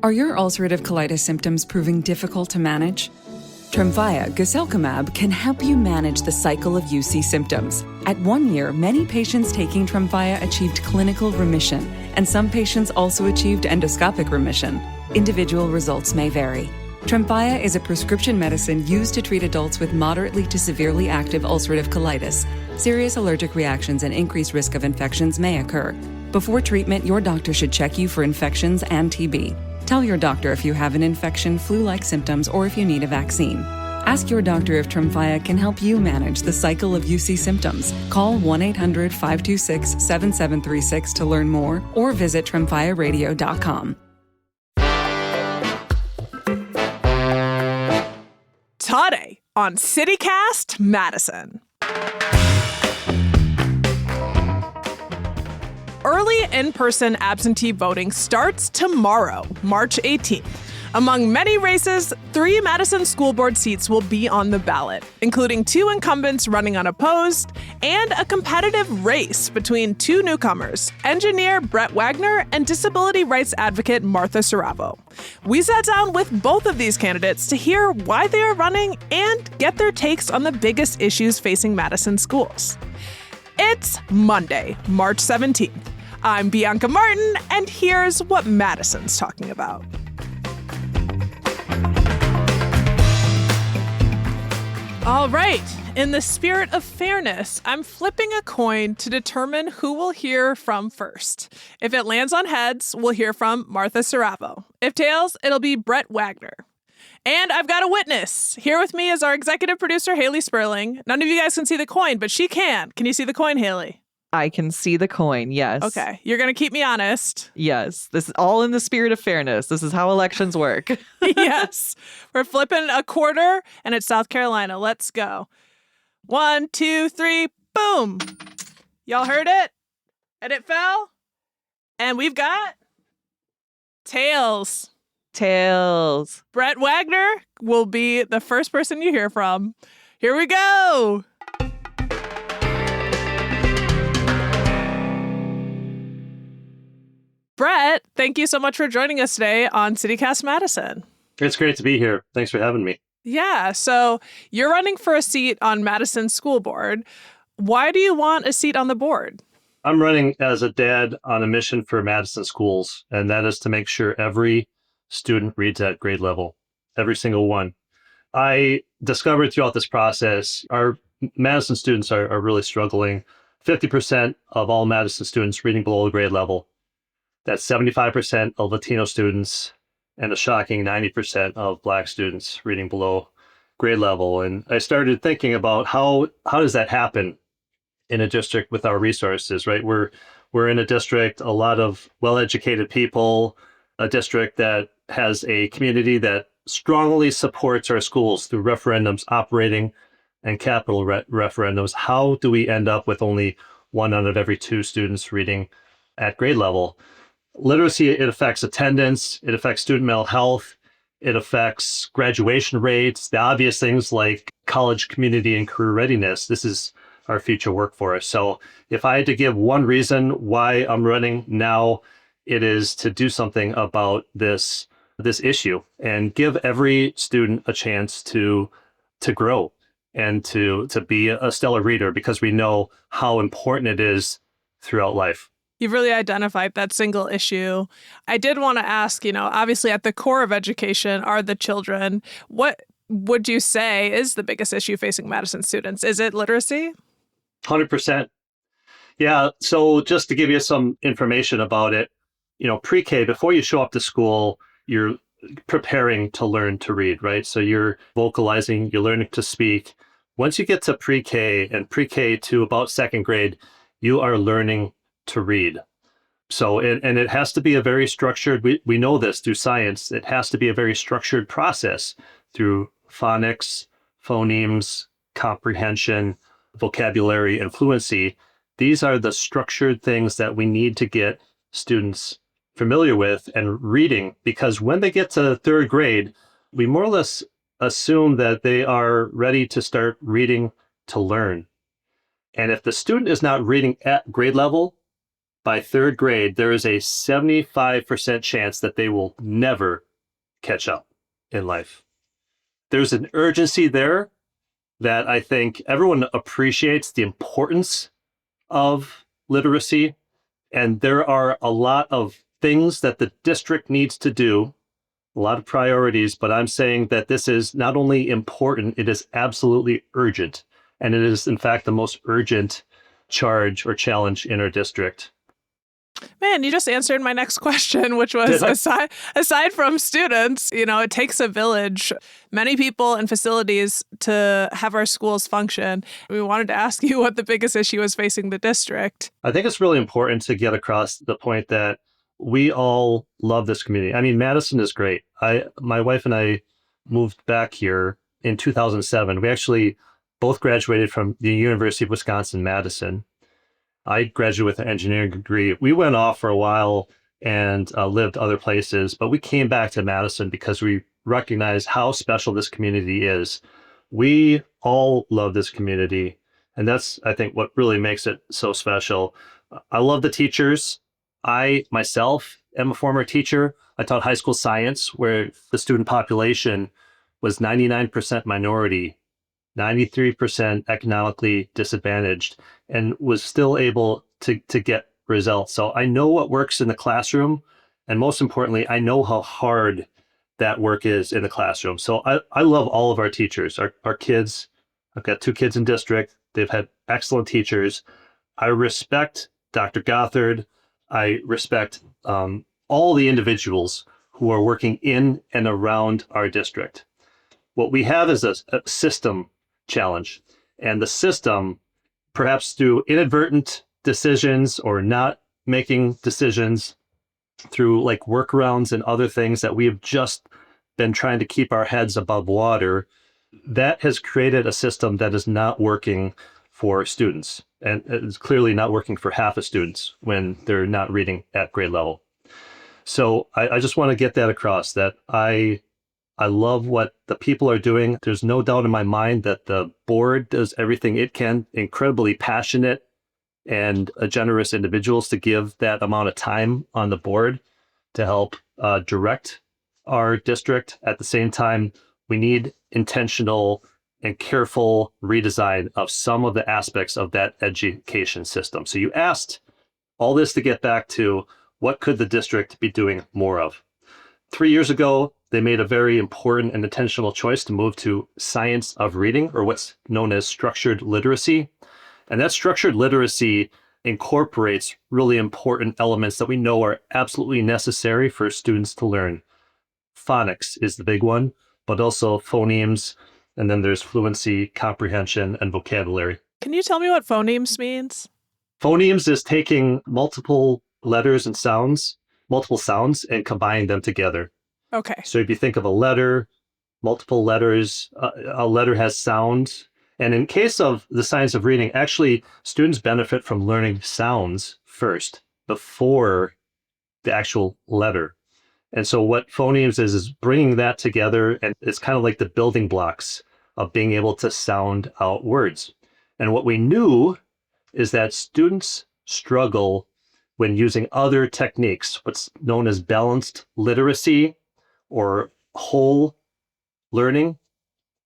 Are your ulcerative colitis symptoms proving difficult to manage? Tremfya guselkumab can help you manage the cycle of UC symptoms. At 1 year, many patients taking Tremfya achieved clinical remission, and some patients also achieved endoscopic remission. Individual results may vary. Tremfya is a prescription medicine used to treat adults with moderately to severely active ulcerative colitis. Serious allergic reactions and increased risk of infections may occur. Before treatment, your doctor should check you for infections and TB. Tell your doctor if you have an infection, flu-like symptoms, or if you need a vaccine. Ask your doctor if Tremfya can help you manage the cycle of UC symptoms. Call 1-800-526-7736 to learn more or visit tremfyaradio.com. Today on CityCast Madison. Early in-person absentee voting starts tomorrow, March 18th. Among many races, 3 Madison school board seats will be on the ballot, including 2 incumbents running unopposed and a competitive race between 2 newcomers, engineer Brett Wagner and disability rights advocate Martha Saravo. We sat down with both of these candidates to hear why they are running and get their takes on the biggest issues facing Madison schools. It's Monday, March 17th. I'm Bianca Martin, and here's what Madison's talking about. All right, in the spirit of fairness, I'm flipping a coin to determine who we'll hear from first. If it lands on heads, we'll hear from Martha Saravo. If tails, it'll be Brett Wagner. And I've got a witness. Here with me is our executive producer, Haley Sperling. None of you guys can see the coin, but she can. Can you see the coin, Haley? I can see the coin, yes. Okay, you're going to keep me honest. Yes, this is all in the spirit of fairness. This is how elections work. Yes, we're flipping a quarter, and it's South Carolina. Let's go. 1, 2, 3, boom. Y'all heard it? And it fell. And we've got tails. Tails. Brett Wagner will be the first person you hear from. Here we go. Brett, thank you so much for joining us today on CityCast Madison. It's great to be here. Thanks for having me. Yeah, so you're running for a seat on Madison School Board. Why do you want a seat on the board? I'm running as a dad on a mission for Madison schools, and that is to make sure every student reads at grade level, every single one. I discovered throughout this process, our Madison students are really struggling. 50% of all Madison students reading below grade level. That's 75% of Latino students and a shocking 90% of Black students reading below grade level. And I started thinking about how does that happen in a district with our resources, right? We're in a district, a lot of well-educated people, a district that has a community that strongly supports our schools through referendums, operating and capital referendums. How do we end up with only 1 out of every 2 students reading at grade level? Literacy, it affects attendance, it affects student mental health, it affects graduation rates, the obvious things like college community and career readiness. This is our future workforce. So if I had to give one reason why I'm running now, it is to do something about this issue and give every student a chance to grow and to be a stellar reader, because we know how important it is throughout life. You've really identified that single issue. I did want to ask, obviously at the core of education are the children. What would you say is the biggest issue facing Madison students? Is it literacy? 100%. Yeah. So just to give you some information about it, pre-K, before you show up to school, you're preparing to learn to read, right? So you're vocalizing, you're learning to speak. Once you get to pre-K and pre-K to about 2nd grade, you are learning to read. So, and it has to be a very structured, we know this through science, it has to be a very structured process through phonics, phonemes, comprehension, vocabulary, and fluency. These are the structured things that we need to get students familiar with and reading, because when they get to 3rd grade, we more or less assume that they are ready to start reading to learn. And if the student is not reading at grade level, by third grade, there is a 75% chance that they will never catch up in life. There's an urgency there that I think everyone appreciates the importance of literacy. And there are a lot of things that the district needs to do, a lot of priorities, but I'm saying that this is not only important, it is absolutely urgent. And it is, in fact, the most urgent charge or challenge in our district. Man, you just answered my next question, which was aside from students, it takes a village, many people and facilities to have our schools function. We wanted to ask you what the biggest issue is facing the district. I think it's really important to get across the point that we all love this community. I mean, Madison is great. My wife and I moved back here in 2007. We actually both graduated from the University of Wisconsin-Madison. I graduated with an engineering degree. We went off for a while and lived other places, but we came back to Madison because we recognized how special this community is. We all love this community, and that's, I think, what really makes it so special. I love the teachers. I, myself, am a former teacher. I taught high school science, where the student population was 99% minority, 93% economically disadvantaged, and was still able to get results. So I know what works in the classroom, and most importantly, I know how hard that work is in the classroom. So I love all of our teachers, our kids. I've got 2 kids in district. They've had excellent teachers. I respect Dr. Gothard. I respect all the individuals who are working in and around our district. What we have is a system challenge, and the system, perhaps through inadvertent decisions or not making decisions, through like workarounds and other things that we have just been trying to keep our heads above water, that has created a system that is not working for students, and it's clearly not working for half of students when they're not reading at grade level. So I just want to get that across, that I love what the people are doing. There's no doubt in my mind that the board does everything it can, incredibly passionate and generous individuals to give that amount of time on the board to help direct our district. At the same time, we need intentional and careful redesign of some of the aspects of that education system. So you asked all this to get back to what could the district be doing more of. 3 years ago, they made a very important and intentional choice to move to science of reading, or what's known as structured literacy. And that structured literacy incorporates really important elements that we know are absolutely necessary for students to learn. Phonics is the big one, but also phonemes, and then there's fluency, comprehension, and vocabulary. Can you tell me what phonemes means? Phonemes is taking multiple letters and sounds, multiple sounds, and combining them together. Okay. So if you think of a letter, multiple letters, a letter has sounds. And in case of the science of reading, actually, students benefit from learning sounds first before the actual letter. And so what phonemes is bringing that together, and it's kind of like the building blocks of being able to sound out words. And what we knew is that students struggle when using other techniques, what's known as balanced literacy or whole learning.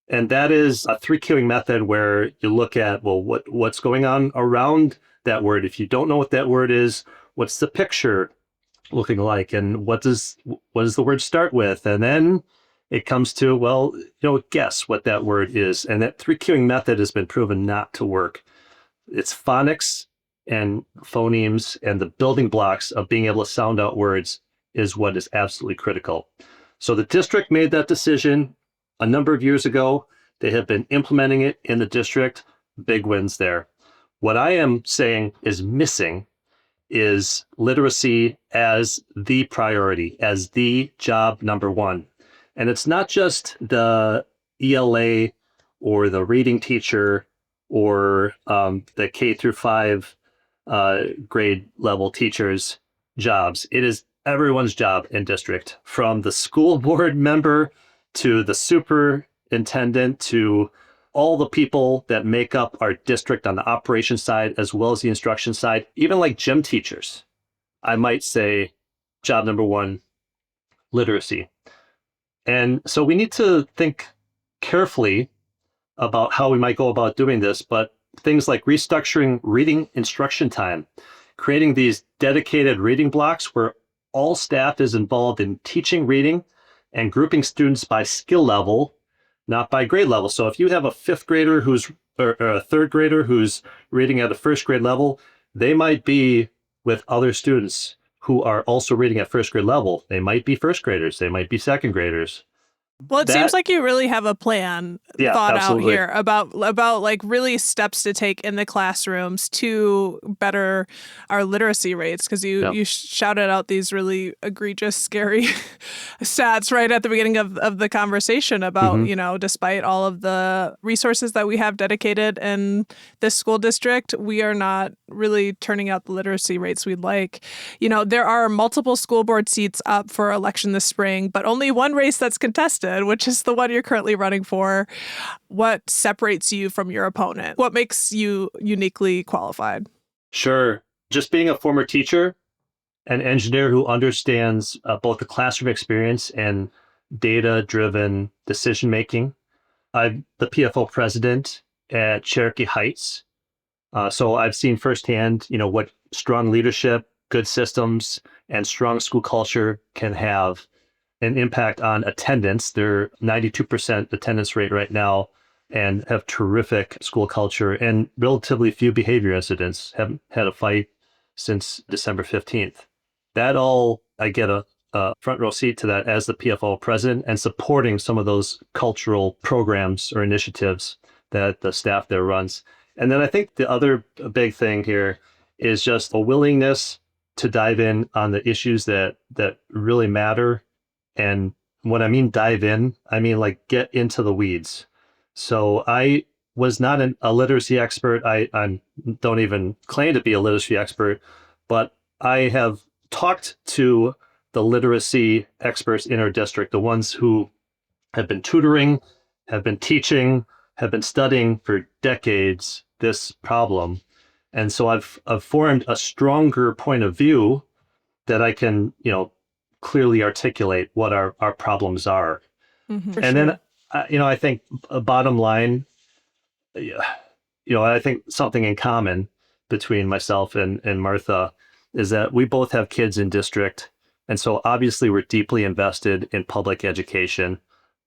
And that is a 3-cueing method where you look at, well, what's going on around that word? If you don't know what that word is, what's the picture looking like? And what does the word start with? And then it comes to, well, guess what that word is. And that 3-cueing method has been proven not to work. It's phonics and phonemes, and the building blocks of being able to sound out words is what is absolutely critical. So the district made that decision a number of years ago. They have been implementing it in the district. Big wins there. What I am saying is missing is literacy as the priority, as the job number one. And it's not just the ELA or the reading teacher or the K through 5 grade level teachers' jobs. It is everyone's job in district, from the school board member to the superintendent to all the people that make up our district on the operations side as well as the instruction side, even like gym teachers, I might say job number one, literacy. And so we need to think carefully about how we might go about doing this, but things like restructuring reading instruction time, creating these dedicated reading blocks where all staff is involved in teaching reading and grouping students by skill level, not by grade level. So if you have a fifth grader or a third grader who's reading at a first grade level, they might be with other students who are also reading at first grade level. They might be first graders, they might be second graders. Well, it seems like you really have a plan thought absolutely. out here about like really steps to take in the classrooms to better our literacy rates, because you shouted out these really egregious, scary stats right at the beginning of the conversation about, despite all of the resources that we have dedicated in this school district, we are not really turning out the literacy rates we'd like. There are multiple school board seats up for election this spring, but only one race that's contested, which is the one you're currently running for. What separates you from your opponent? What makes you uniquely qualified? Sure. Just being a former teacher, an engineer who understands both the classroom experience and data-driven decision-making. I'm the PFO president at Cherokee Heights. So I've seen firsthand, what strong leadership, good systems, and strong school culture can have an impact on attendance. They're 92% attendance rate right now and have terrific school culture and relatively few behavior incidents. Haven't had a fight since December 15th. That all, I get a front row seat to that as the PFO president and supporting some of those cultural programs or initiatives that the staff there runs. And then I think the other big thing here is just a willingness to dive in on the issues that really matter. And when I mean dive in, I mean like get into the weeds. So I was not a literacy expert. I don't even claim to be a literacy expert, but I have talked to the literacy experts in our district, the ones who have been tutoring, have been teaching, have been studying for decades this problem. And so I've formed a stronger point of view that I can, clearly articulate what our problems are. Mm-hmm, and then, I think a bottom line, I think something in common between myself and Martha is that we both have kids in district. And so obviously we're deeply invested in public education.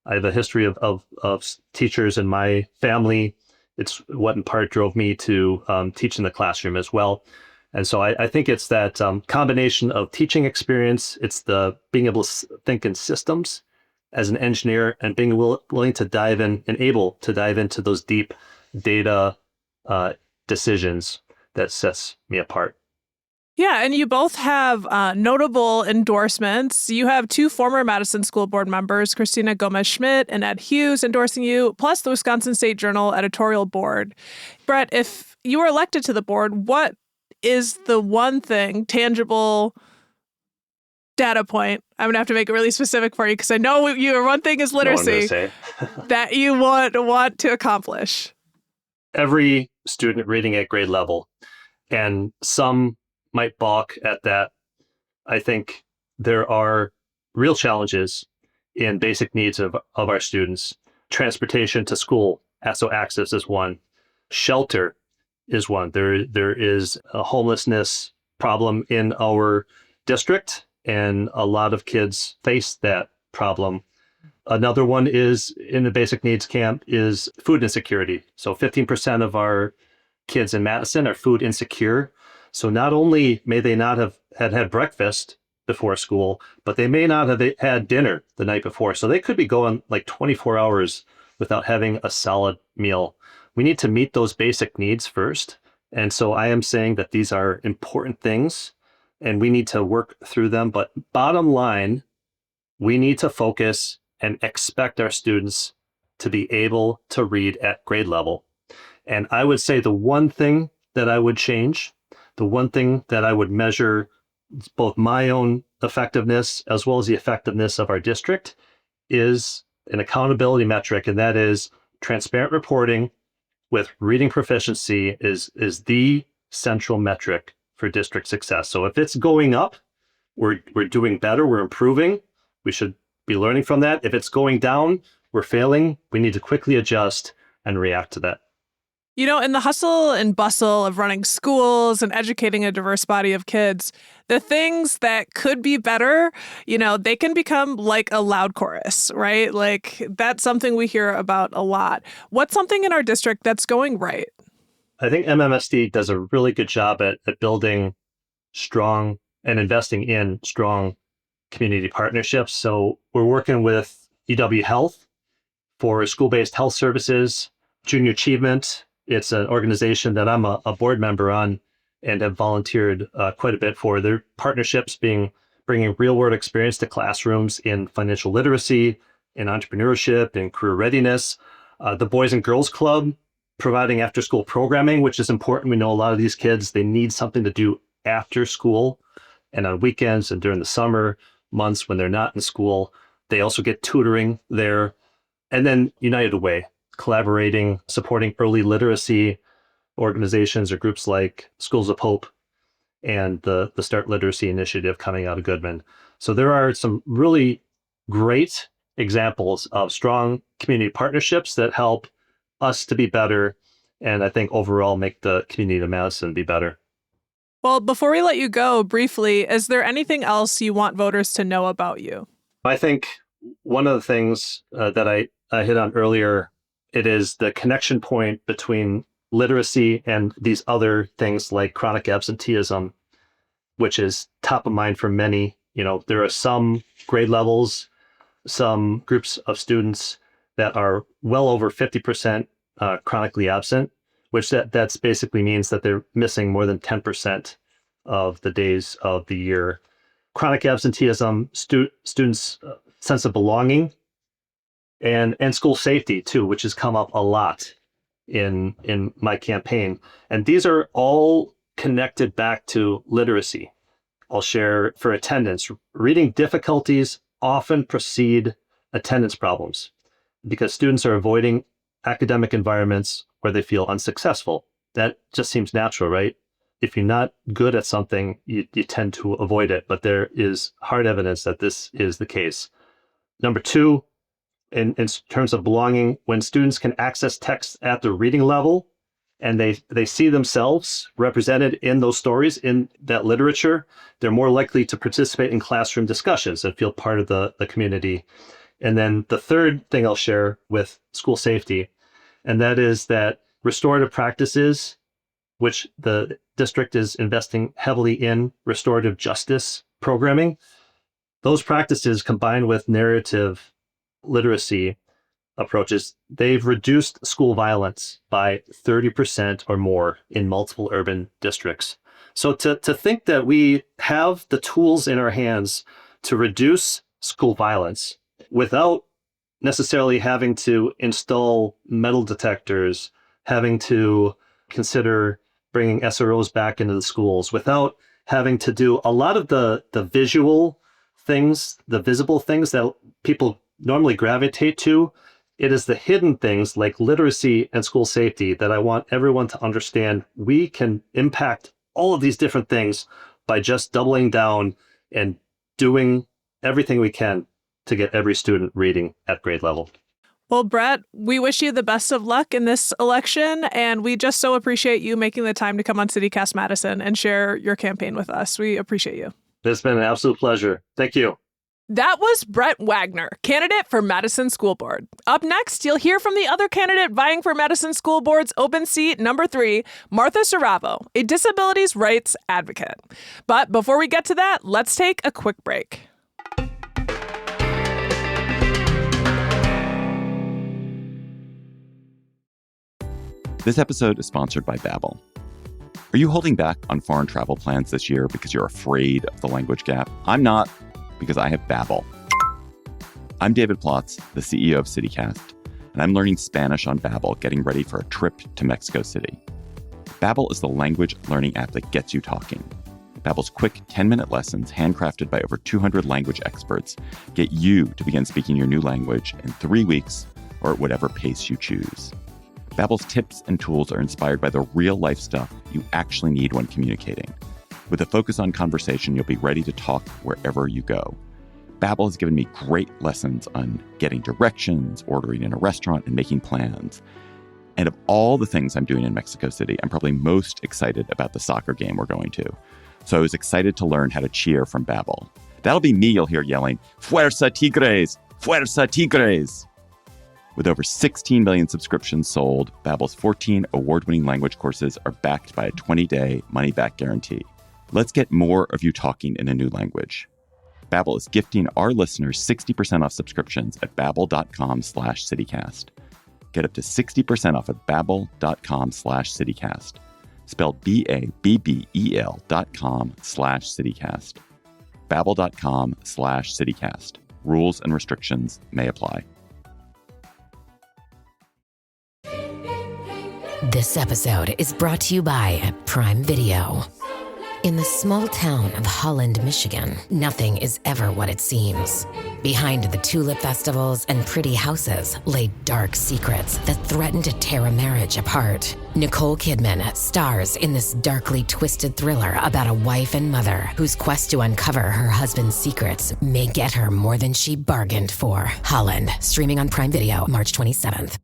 I have a history of teachers in my family. It's what in part drove me to teach in the classroom as well. And so I think it's that combination of teaching experience, it's the being able to think in systems as an engineer and being willing to dive in and able to dive into those deep data decisions that sets me apart. Yeah, and you both have notable endorsements. You have two former Madison School Board members, Christina Gomez-Schmidt and Ed Hughes, endorsing you, plus the Wisconsin State Journal editorial board. Brett, if you were elected to the board, what is the one thing, tangible data point, I'm going to have to make it really specific for you because I know your one thing is literacy, that you want to accomplish? Every student reading at grade level, and some might balk at that. I think there are real challenges in basic needs of our students. Transportation to school, so access is one. Shelter is one. There is a homelessness problem in our district, and a lot of kids face that problem. Another one is in the basic needs camp is food insecurity. So 15% of our kids in Madison are food insecure. So not only may they not have had breakfast before school, but they may not have had dinner the night before. So they could be going like 24 hours without having a solid meal. We need to meet those basic needs first. And so I am saying that these are important things and we need to work through them. But bottom line, we need to focus and expect our students to be able to read at grade level. And I would say the one thing that I would change, the one thing that I would measure both my own effectiveness as well as the effectiveness of our district is an accountability metric, and that is transparent reporting with reading proficiency is the central metric for district success. So if it's going up, we're doing better, we're improving. We should be learning from that. If it's going down, we're failing. We need to quickly adjust and react to that. You know, in the hustle and bustle of running schools and educating a diverse body of kids, the things that could be better, they can become like a loud chorus, right? Like that's something we hear about a lot. What's something in our district that's going right? I think MMSD does a really good job at building strong and investing in strong community partnerships. So we're working with EW Health for school-based health services, Junior Achievement. It's an organization that I'm a board member on and have volunteered quite a bit for. Their partnerships bringing real-world experience to classrooms in financial literacy, in entrepreneurship, in career readiness. The Boys and Girls Club, providing after-school programming, which is important. We know a lot of these kids, they need something to do after school and on weekends and during the summer months when they're not in school. They also get tutoring there. And then United Way, collaborating, supporting early literacy organizations or groups like Schools of Hope and the Start Literacy Initiative coming out of Goodman. So there are some really great examples of strong community partnerships that help us to be better, and I think overall make the community of Madison be better. Well, before we let you go, briefly, is there anything else you want voters to know about you? I think one of the things that I hit on earlier, it is the connection point between literacy and these other things like chronic absenteeism, which is top of mind for many. There are some grade levels, some groups of students that are well over 50% chronically absent, which that's basically means that they're missing more than 10% of the days of the year. Chronic absenteeism, students' sense of belonging, and school safety too, which has come up a lot in my campaign. And these are all connected back to literacy. I'll share for attendance. Reading difficulties often precede attendance problems because students are avoiding academic environments where they feel unsuccessful. That just seems natural, right? If you're not good at something, you tend to avoid it, but there is hard evidence that this is the case. Number two, in terms of belonging, when students can access text at the reading level and they see themselves represented in those stories, in that literature, they're more likely to participate in classroom discussions and feel part of the community. And then the third thing I'll share with school safety, and that is that restorative practices, which the district is investing heavily in, restorative justice programming, those practices combined with narrative literacy approaches, they've reduced school violence by 30% or more in multiple urban districts. So to think that we have the tools in our hands to reduce school violence without necessarily having to install metal detectors, having to consider bringing SROs back into the schools, without having to do a lot of the visual things, the visible things that people normally gravitate to. It is the hidden things like literacy and school safety that I want everyone to understand. We can impact all of these different things by just doubling down and doing everything we can to get every student reading at grade level. Well, Brett, we wish you the best of luck in this election, and we just so appreciate you making the time to come on CityCast Madison and share your campaign with us. We appreciate you. It's been an absolute pleasure. Thank you. That was Brett Wagner, candidate for Madison School Board. Up next, you'll hear from the other candidate vying for Madison School Board's open seat number 3, Martha Saravo, a disabilities rights advocate. But before we get to that, let's take a quick break. This episode is sponsored by Babbel. Are you holding back on foreign travel plans this year because you're afraid of the language gap? I'm not, because I have Babbel. I'm David Plotz, the CEO of CityCast, and I'm learning Spanish on Babbel, getting ready for a trip to Mexico City. Babbel is the language learning app that gets you talking. Babbel's quick 10-minute lessons, handcrafted by over 200 language experts, get you to begin speaking your new language in 3 weeks or at whatever pace you choose. Babbel's tips and tools are inspired by the real-life stuff you actually need when communicating. With a focus on conversation, you'll be ready to talk wherever you go. Babbel has given me great lessons on getting directions, ordering in a restaurant, and making plans. And of all the things I'm doing in Mexico City, I'm probably most excited about the soccer game we're going to. So I was excited to learn how to cheer from Babbel. That'll be me you'll hear yelling, "Fuerza Tigres! Fuerza Tigres!" With over 16 million subscriptions sold, Babbel's 14 award-winning language courses are backed by a 20-day money-back guarantee. Let's get more of you talking in a new language. Babbel is gifting our listeners 60% off subscriptions at babbel.com/citycast. Get up to 60% off at babbel.com/citycast. Spelled BABBEL.com/citycast. Babbel.com/citycast. Rules and restrictions may apply. This episode is brought to you by Prime Video. In the small town of Holland, Michigan, nothing is ever what it seems. Behind the tulip festivals and pretty houses lay dark secrets that threaten to tear a marriage apart. Nicole Kidman stars in this darkly twisted thriller about a wife and mother whose quest to uncover her husband's secrets may get her more than she bargained for. Holland, streaming on Prime Video March 27th.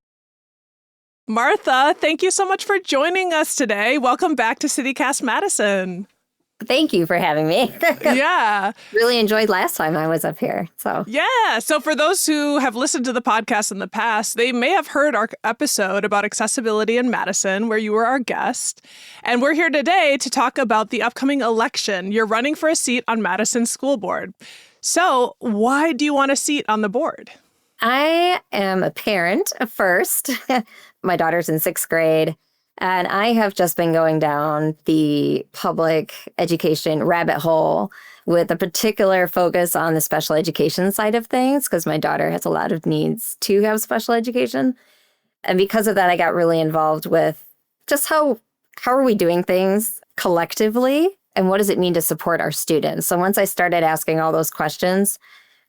Martha, thank you so much for joining us today. Welcome back to CityCast Madison. Thank you for having me. Yeah. Really enjoyed last time I was up here. Yeah. So for those who have listened to the podcast in the past, they may have heard our episode about accessibility in Madison, where you were our guest. And we're here today to talk about the upcoming election. You're running for a seat on Madison School Board. So why do you want a seat on the board? I am a parent first. My daughter's in 6th grade. And I have just been going down the public education rabbit hole with a particular focus on the special education side of things, because my daughter has a lot of needs to have special education. And because of that, I got really involved with just how are we doing things collectively, and what does it mean to support our students? So once I started asking all those questions,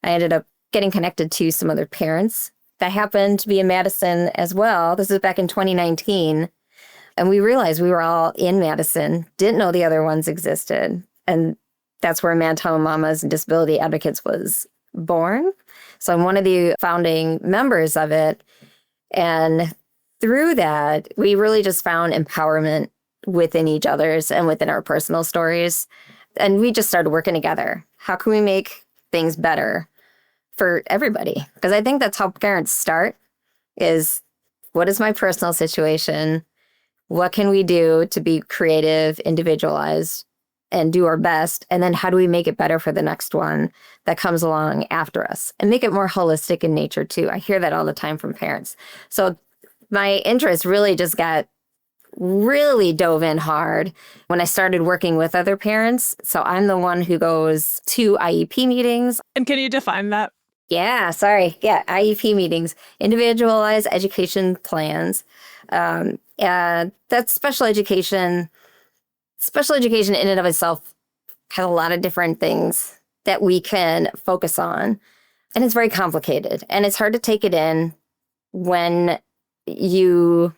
I ended up getting connected to some other parents that happened to be in Madison as well. This is back in 2019. And we realized we were all in Madison, didn't know the other ones existed. And that's where Manitoba Mamas and Disability Advocates was born. So I'm one of the founding members of it. And through that, we really just found empowerment within each other's and within our personal stories. And we just started working together. How can we make things better for everybody? Because I think that's how parents start, is what is my personal situation? What can we do to be creative, individualized, and do our best? And then how do we make it better for the next one that comes along after us? And make it more holistic in nature, too. I hear that all the time from parents. So my interest really just really dove in hard when I started working with other parents. So I'm the one who goes to IEP meetings. And can you define that? Yeah, sorry. Yeah, IEP meetings, individualized education plans. That's special education. Special education in and of itself has a lot of different things that we can focus on. And it's very complicated. And it's hard to take it in when there's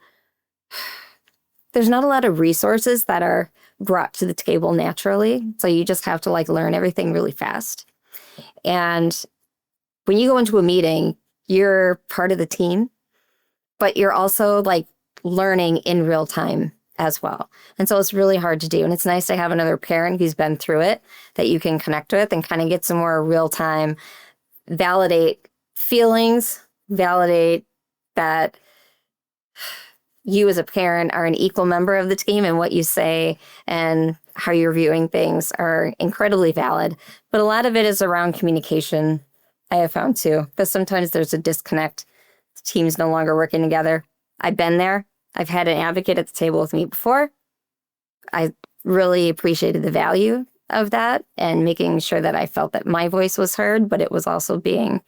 not a lot of resources that are brought to the table naturally. So you just have to learn everything really fast. And when you go into a meeting, you're part of the team, but you're also learning in real time as well. And so it's really hard to do. And it's nice to have another parent who's been through it that you can connect with and kind of get some more real time, validate feelings, validate that you as a parent are an equal member of the team, and what you say and how you're viewing things are incredibly valid. But a lot of it is around communication, I have found too, because sometimes there's a disconnect. Teams no longer working together. I've been there. I've had an advocate at the table with me before. I really appreciated the value of that and making sure that I felt that my voice was heard, but it was also being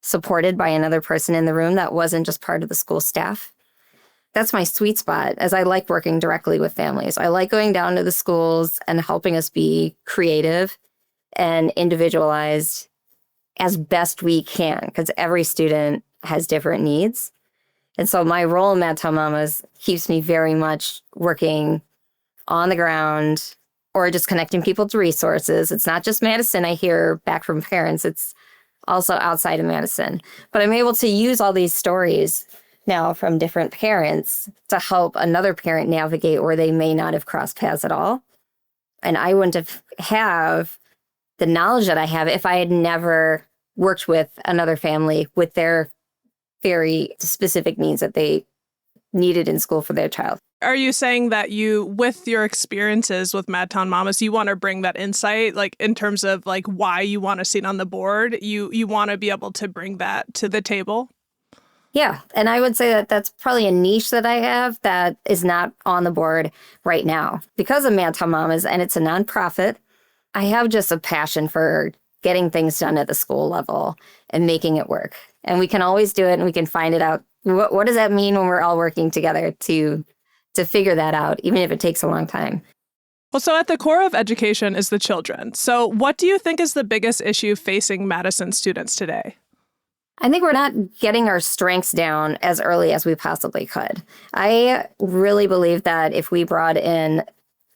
supported by another person in the room that wasn't just part of the school staff. That's my sweet spot, as I like working directly with families. I like going down to the schools and helping us be creative and individualized as best we can, because every student has different needs. And so my role in Madtown Mamas keeps me very much working on the ground or just connecting people to resources. It's not just Madison I hear back from parents. It's also outside of Madison. But I'm able to use all these stories now from different parents to help another parent navigate where they may not have crossed paths at all. And I wouldn't have the knowledge that I have if I had never worked with another family with their very specific needs that they needed in school for their child. Are you saying that you, with your experiences with Madtown Mamas, you want to bring that insight, like in terms of like why you want to sit on the board? You want to be able to bring that to the table? Yeah. And I would say that that's probably a niche that I have that is not on the board right now. Because of Madtown Mamas, and it's a nonprofit, I have just a passion for getting things done at the school level and making it work. And we can always do it and we can find it out. What does that mean when we're all working together to figure that out, even if it takes a long time? Well, so at the core of education is the children. So what do you think is the biggest issue facing Madison students today? I think we're not getting our strengths down as early as we possibly could. I really believe that if we brought in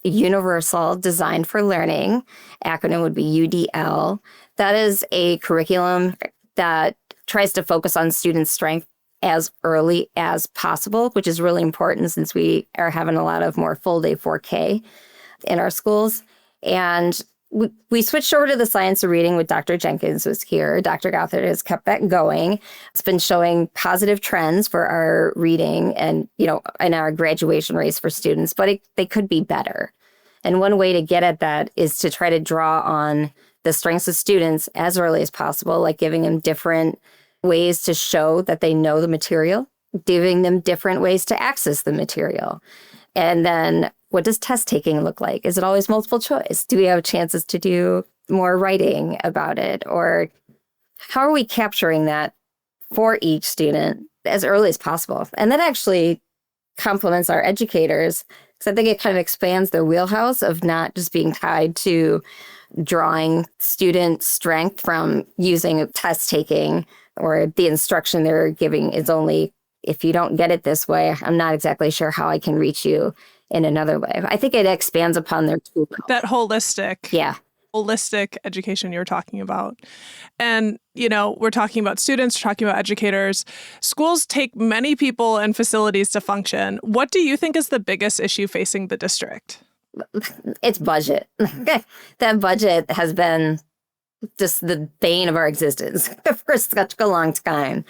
Universal Design for Learning, acronym would be UDL, that is a curriculum that tries to focus on students' strength as early as possible, which is really important since we are having a lot of more full day 4K in our schools. And we switched over to the science of reading with Dr. Jenkins was here. Dr. Gothard has kept that going. It's been showing positive trends for our reading and, in our graduation rates for students, but they could be better. And one way to get at that is to try to draw on the strengths of students as early as possible, like giving them different ways to show that they know the material, giving them different ways to access the material. And then what does test taking look like? Is it always multiple choice? Do we have chances to do more writing about it? Or how are we capturing that for each student as early as possible? And that actually complements our educators, because I think it kind of expands their wheelhouse of not just being tied to drawing student strength from using test taking, or the instruction they're giving is only, if you don't get it this way, I'm not exactly sure how I can reach you in another way. I think it expands upon their tool. That holistic. Yeah. Holistic education you're talking about. And, we're talking about students, we're talking about educators. Schools take many people and facilities to function. What do you think is the biggest issue facing the district? It's budget. That budget has been just the bane of our existence for such a long time.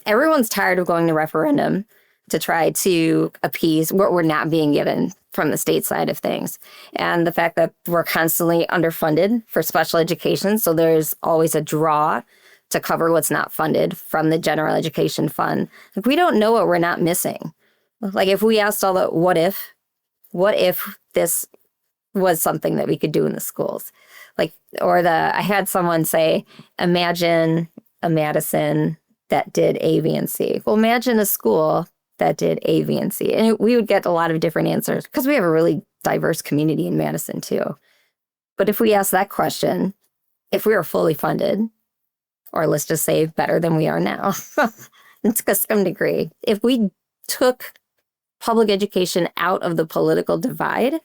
Everyone's tired of going to referendum to try to appease what we're not being given from the state side of things. And the fact that we're constantly underfunded for special education, so there's always a draw to cover what's not funded from the general education fund. Like, we don't know what we're not missing. Like, if we asked all the what if this was something that we could do in the schools? I had someone say, imagine a Madison that did A, B, and C. Well, imagine a school that did A, B, and C. And we would get a lot of different answers because we have a really diverse community in Madison too. But if we ask that question, if we were fully funded, or let's just say better than we are now, to some degree, if we took public education out of the political divide,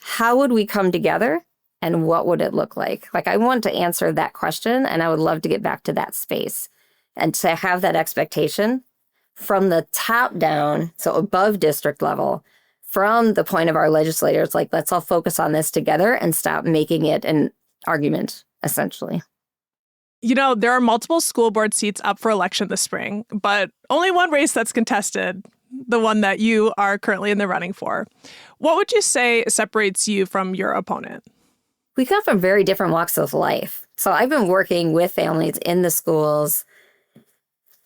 how would we come together? And what would it look like? I want to answer that question, and I would love to get back to that space and to have that expectation from the top down, so above district level, from the point of our legislators, let's all focus on this together and stop making it an argument, essentially. There are multiple school board seats up for election this spring, but only one race that's contested, the one that you are currently in the running for. What would you say separates you from your opponent? We come from very different walks of life. So I've been working with families in the schools,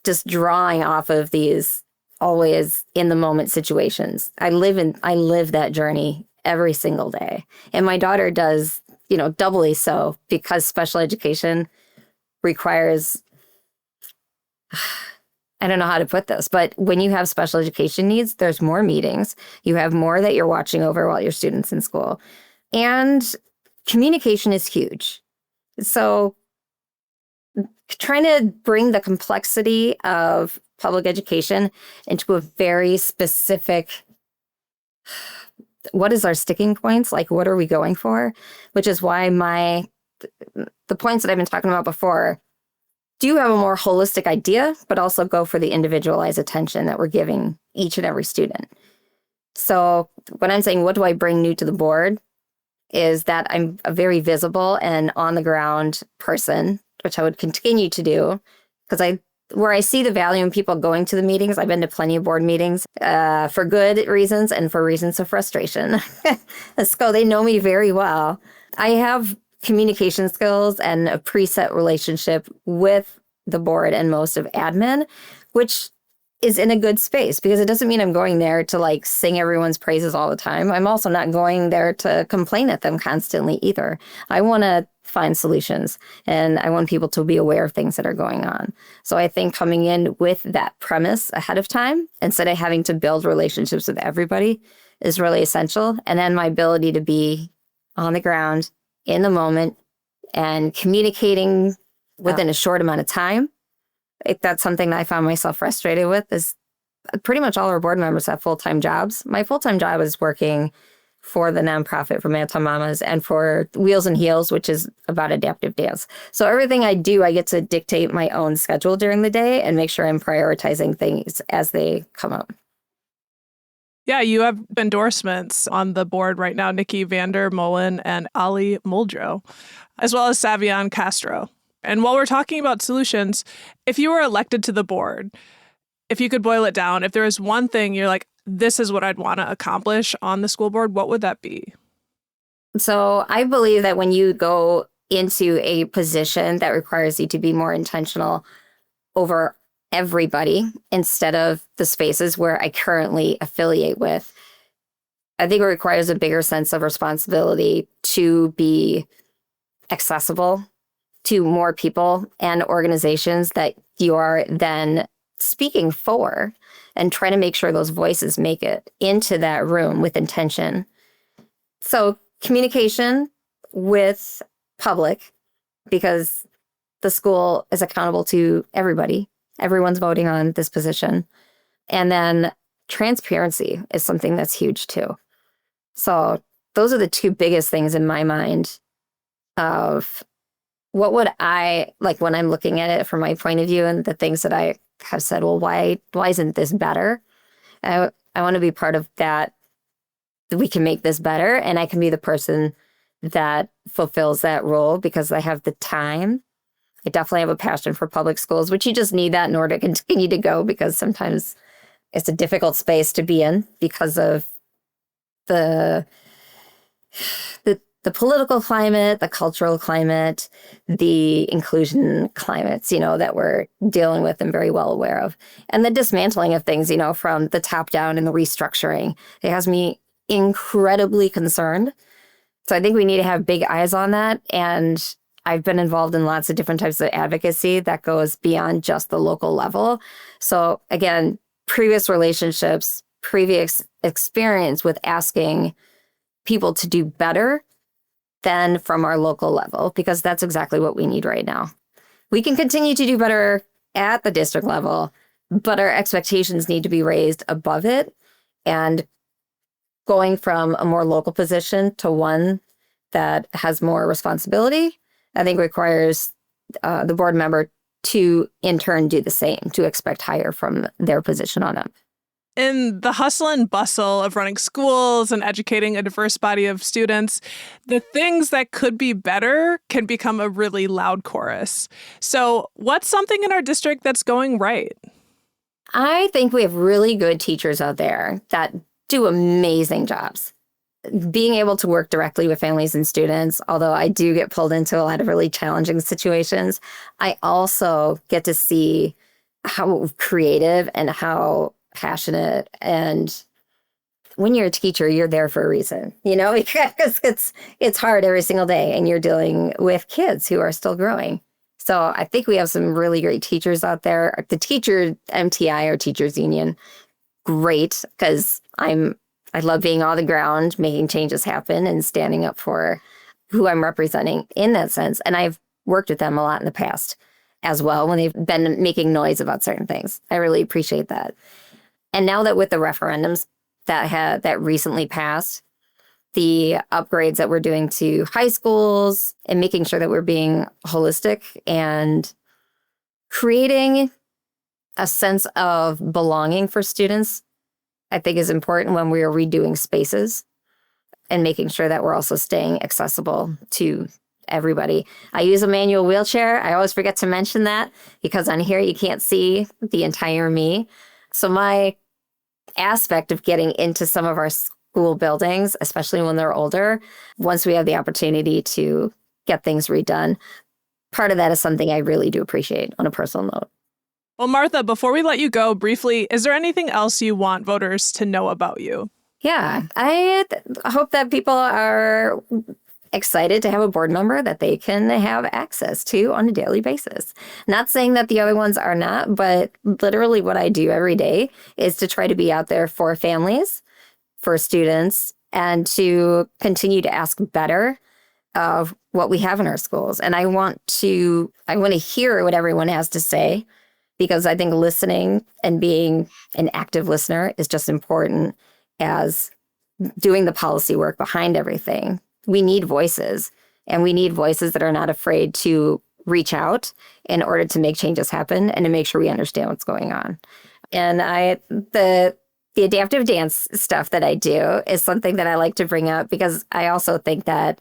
just drawing off of these always in the moment situations. I live that journey every single day. And my daughter does, doubly so, because special education requires, I don't know how to put this, but when you have special education needs, there's more meetings. You have more that you're watching over while your student's in school. And communication is huge. So trying to bring the complexity of public education into a very specific, what is our sticking points? Like, what are we going for? Which is why the points that I've been talking about before do have a more holistic idea, but also go for the individualized attention that we're giving each and every student. So when I'm saying, what do I bring new to the board, is that I'm a very visible and on the ground person, which I would continue to do, because where I see the value in people going to the meetings. I've been to plenty of board meetings for good reasons and for reasons of frustration. So they know me very well. I have communication skills and a preset relationship with the board and most of admin, which is in a good space, because it doesn't mean I'm going there to like sing everyone's praises all the time. I'm also not going there to complain at them constantly either. I want to find solutions, and I want people to be aware of things that are going on. So I think coming in with that premise ahead of time, instead of having to build relationships with everybody, is really essential. And then my ability to be on the ground in the moment and communicating within a short amount of time. If that's something that I found myself frustrated with, is pretty much all our board members have full-time jobs. My full-time job is working for the nonprofit for Madison Mamas and for Wheels and Heels, which is about adaptive dance. So everything I do, I get to dictate my own schedule during the day and make sure I'm prioritizing things as they come up. Yeah, you have endorsements on the board right now, Nikki Vander Molen and Ali Muldrow, as well as Savion Castro. And while we're talking about solutions, if you were elected to the board, if you could boil it down, if there is one thing you're like, this is what I'd want to accomplish on the school board, what would that be? So I believe that when you go into a position that requires you to be more intentional over everybody instead of the spaces where I currently affiliate with, I think it requires a bigger sense of responsibility to be accessible to more people and organizations that you are then speaking for, and trying to make sure those voices make it into that room with intention. So communication with public, because the school is accountable to everybody. Everyone's voting on this position. And then transparency is something that's huge too. So those are the two biggest things in my mind of what would I, like when I'm looking at it from my point of view and the things that I have said, well, why isn't this better? I want to be part of that we can make this better, and I can be the person that fulfills that role because I have the time. I definitely have a passion for public schools, which you just need that in order to continue to go, because sometimes it's a difficult space to be in because of the political climate, the cultural climate, the inclusion climates, that we're dealing with and very well aware of. And the dismantling of things, from the top down and the restructuring. It has me incredibly concerned. So I think we need to have big eyes on that. And I've been involved in lots of different types of advocacy that goes beyond just the local level. So again, previous relationships, previous experience with asking people to do better than from our local level, because that's exactly what we need right now. We can continue to do better at the district level, but our expectations need to be raised above it. And going from a more local position to one that has more responsibility, I think requires the board member to in turn do the same, to expect higher from their position on up. In the hustle and bustle of running schools and educating a diverse body of students, the things that could be better can become a really loud chorus. So what's something in our district that's going right? I think we have really good teachers out there that do amazing jobs. Being able to work directly with families and students, although I do get pulled into a lot of really challenging situations, I also get to see how creative and how passionate, and when you're a teacher, you're there for a reason, because it's hard every single day, and you're dealing with kids who are still growing. So I think we have some really great teachers out there. The teacher MTI, or teachers union, great, because I love being on the ground, making changes happen, and standing up for who I'm representing in that sense. And I've worked with them a lot in the past. as well when they've been making noise about certain things. I really appreciate that. And now that with the referendums that recently passed, the upgrades that we're doing to high schools and making sure that we're being holistic and creating a sense of belonging for students, I think is important when we are redoing spaces and making sure that we're also staying accessible to everybody. I use a manual wheelchair. I always forget to mention that because on here you can't see the entire me. So my aspect of getting into some of our school buildings, especially when they're older, once we have the opportunity to get things redone, part of that is something I really do appreciate on a personal note. Well, Martha, before we let you go briefly, is there anything else you want voters to know about you? Yeah, I hope that people are excited to have a board member that they can have access to on a daily basis. Not saying that the other ones are not, but literally what I do every day is to try to be out there for families, for students, and to continue to ask better of what we have in our schools. And I want to hear what everyone has to say, because I think listening and being an active listener is just important as doing the policy work behind everything. We need voices, and we need voices that are not afraid to reach out in order to make changes happen and to make sure we understand what's going on. And the adaptive dance stuff that I do is something that I like to bring up, because I also think that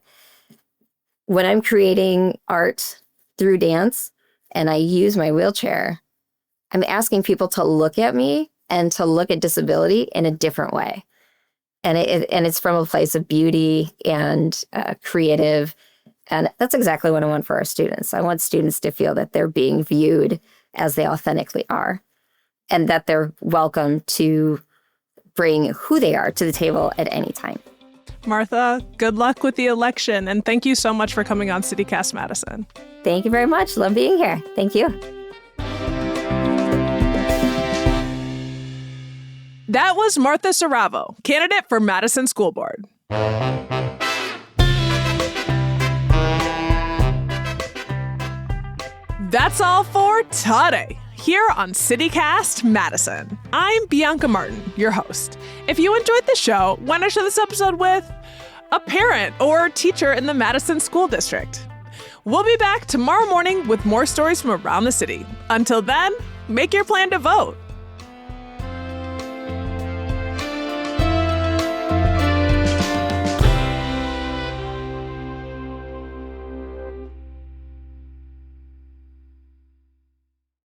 when I'm creating art through dance and I use my wheelchair, I'm asking people to look at me and to look at disability in a different way. And it's from a place of beauty and creative. And that's exactly what I want for our students. I want students to feel that they're being viewed as they authentically are, and that they're welcome to bring who they are to the table at any time. Martha, good luck with the election, and thank you so much for coming on CityCast Madison. Thank you very much. Love being here. Thank you. That was Martha Saravo, candidate for Madison School Board. That's all for today here on CityCast Madison. I'm Bianca Martin, your host. If you enjoyed the show, why not share this episode with a parent or teacher in the Madison School District? We'll be back tomorrow morning with more stories from around the city. Until then, make your plan to vote.